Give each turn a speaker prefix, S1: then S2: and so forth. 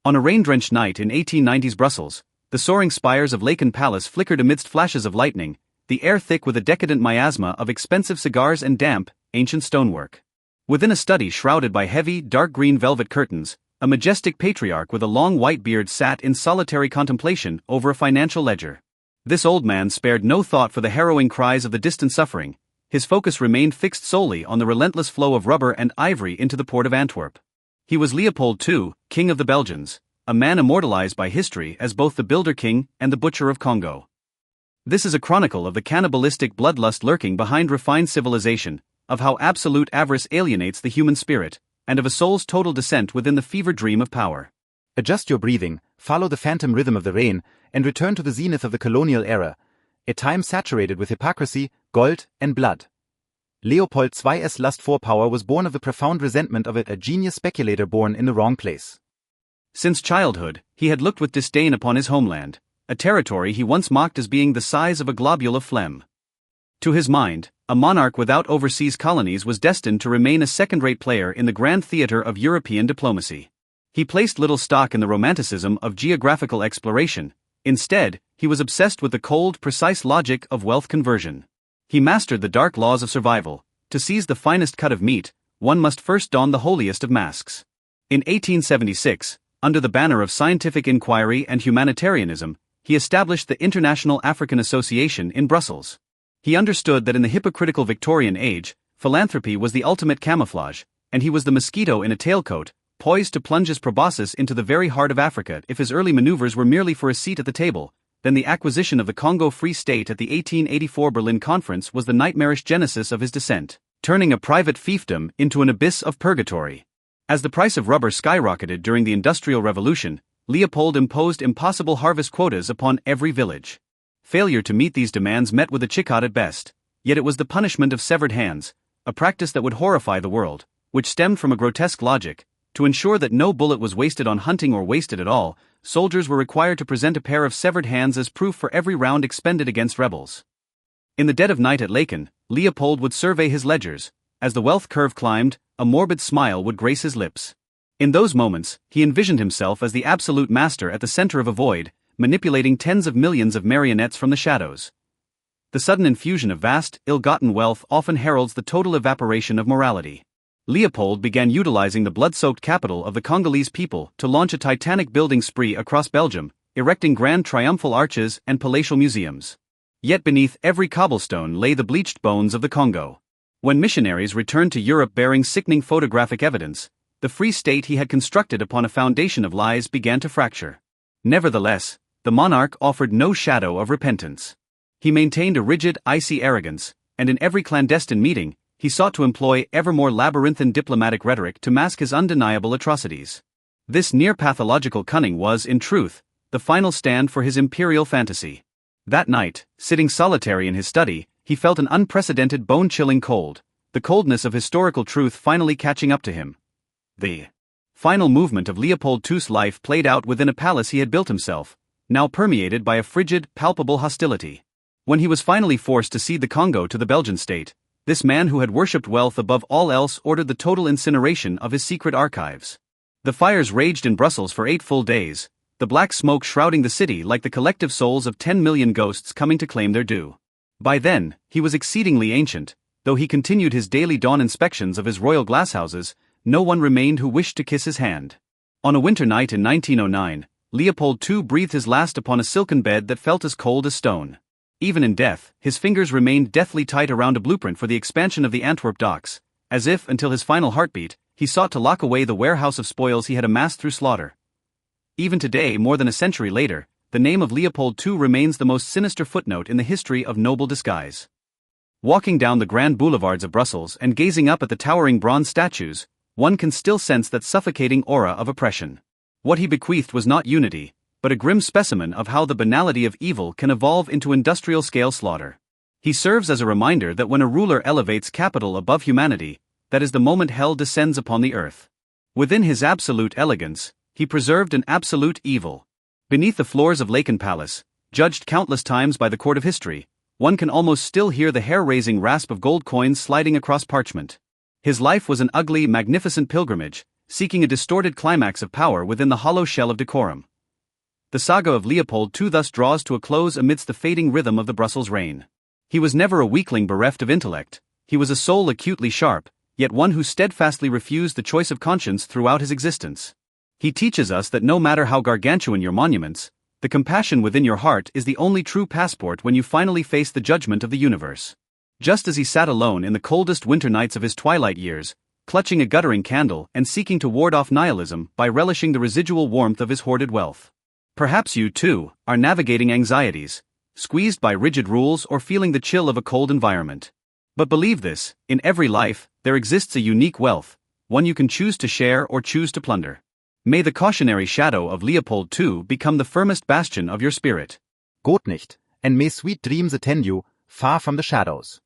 S1: On a rain-drenched night in 1890s Brussels, the soaring spires of Laeken Palace flickered amidst flashes of lightning, the air thick with a decadent miasma of expensive cigars and damp, ancient stonework. Within a study shrouded by heavy, dark green velvet curtains, a majestic patriarch with a long white beard sat in solitary contemplation over a financial ledger. This old man spared no thought for the harrowing cries of the distant suffering. His focus remained fixed solely on the relentless flow of rubber and ivory into the port of Antwerp. He was Leopold II, King of the Belgians, a man immortalized by history as both the builder king and the butcher of Congo. This is a chronicle of the cannibalistic bloodlust lurking behind refined civilization, of how absolute avarice alienates the human spirit, and of a soul's total descent within the fever dream of power.
S2: Adjust your breathing, follow the phantom rhythm of the rain, and return to the zenith of the colonial era, a time saturated with hypocrisy, gold, and blood. Leopold II's lust for power was born of the profound resentment of a genius speculator born in the wrong place.
S1: Since childhood, he had looked with disdain upon his homeland, a territory he once mocked as being the size of a globule of phlegm. To his mind, a monarch without overseas colonies was destined to remain a second-rate player in the grand theater of European diplomacy. He placed little stock in the romanticism of geographical exploration. Instead, he was obsessed with the cold, precise logic of wealth conversion. He mastered the dark laws of survival. To seize the finest cut of meat, one must first don the holiest of masks. In 1876, under the banner of scientific inquiry and humanitarianism, he established the International African Association in Brussels. He understood that in the hypocritical Victorian age, philanthropy was the ultimate camouflage, and he was the mosquito in a tailcoat, poised to plunge his proboscis into the very heart of Africa if his early maneuvers were merely for a seat at the table. Then the acquisition of the Congo Free State at the 1884 Berlin Conference was the nightmarish genesis of his descent, turning a private fiefdom into an abyss of purgatory. As the price of rubber skyrocketed during the Industrial Revolution, Leopold imposed impossible harvest quotas upon every village. Failure to meet these demands met with a chicot at best, yet it was the punishment of severed hands, a practice that would horrify the world, which stemmed from a grotesque logic. To ensure that no bullet was wasted on hunting or wasted at all, soldiers were required to present a pair of severed hands as proof for every round expended against rebels. In the dead of night at Laeken, Leopold would survey his ledgers. As the wealth curve climbed, a morbid smile would grace his lips. In those moments, he envisioned himself as the absolute master at the center of a void, manipulating tens of millions of marionettes from the shadows. The sudden infusion of vast, ill-gotten wealth often heralds the total evaporation of morality. Leopold began utilizing the blood-soaked capital of the Congolese people to launch a titanic building spree across Belgium, erecting grand triumphal arches and palatial museums. Yet beneath every cobblestone lay the bleached bones of the Congo. When missionaries returned to Europe bearing sickening photographic evidence, the free state he had constructed upon a foundation of lies began to fracture. Nevertheless, the monarch offered no shadow of repentance. He maintained a rigid, icy arrogance, and in every clandestine meeting, he sought to employ ever more labyrinthine diplomatic rhetoric to mask his undeniable atrocities. This near-pathological cunning was, in truth, the final stand for his imperial fantasy. That night, sitting solitary in his study, he felt an unprecedented bone-chilling cold, the coldness of historical truth finally catching up to him. The final movement of Leopold II's life played out within a palace he had built himself, now permeated by a frigid, palpable hostility. When he was finally forced to cede the Congo to the Belgian state, this man who had worshipped wealth above all else ordered the total incineration of his secret archives. The fires raged in Brussels for 8 full days, the black smoke shrouding the city like the collective souls of 10 million ghosts coming to claim their due. By then, he was exceedingly ancient. Though he continued his daily dawn inspections of his royal glasshouses, no one remained who wished to kiss his hand. On a winter night in 1909, Leopold II breathed his last upon a silken bed that felt as cold as stone. Even in death, his fingers remained deathly tight around a blueprint for the expansion of the Antwerp docks, as if, until his final heartbeat, he sought to lock away the warehouse of spoils he had amassed through slaughter. Even today, more than a century later, the name of Leopold II remains the most sinister footnote in the history of noble disguise. Walking down the grand boulevards of Brussels and gazing up at the towering bronze statues, one can still sense that suffocating aura of oppression. What he bequeathed was not unity, but a grim specimen of how the banality of evil can evolve into industrial-scale slaughter. He serves as a reminder that when a ruler elevates capital above humanity, that is the moment hell descends upon the earth. Within his absolute elegance, he preserved an absolute evil. Beneath the floors of Laeken Palace, judged countless times by the court of history, one can almost still hear the hair-raising rasp of gold coins sliding across parchment. His life was an ugly, magnificent pilgrimage, seeking a distorted climax of power within the hollow shell of decorum. The saga of Leopold II thus draws to a close amidst the fading rhythm of the Brussels reign. He was never a weakling bereft of intellect, he was a soul acutely sharp, yet one who steadfastly refused the choice of conscience throughout his existence. He teaches us that no matter how gargantuan your monuments, the compassion within your heart is the only true passport when you finally face the judgment of the universe. Just as he sat alone in the coldest winter nights of his twilight years, clutching a guttering candle and seeking to ward off nihilism by relishing the residual warmth of his hoarded wealth. Perhaps you, too, are navigating anxieties, squeezed by rigid rules or feeling the chill of a cold environment. But believe this, in every life, there exists a unique wealth, one you can choose to share or choose to plunder. May the cautionary shadow of Leopold II become the firmest bastion of your spirit.
S2: Geht nicht, and may sweet dreams attend you, far from the shadows.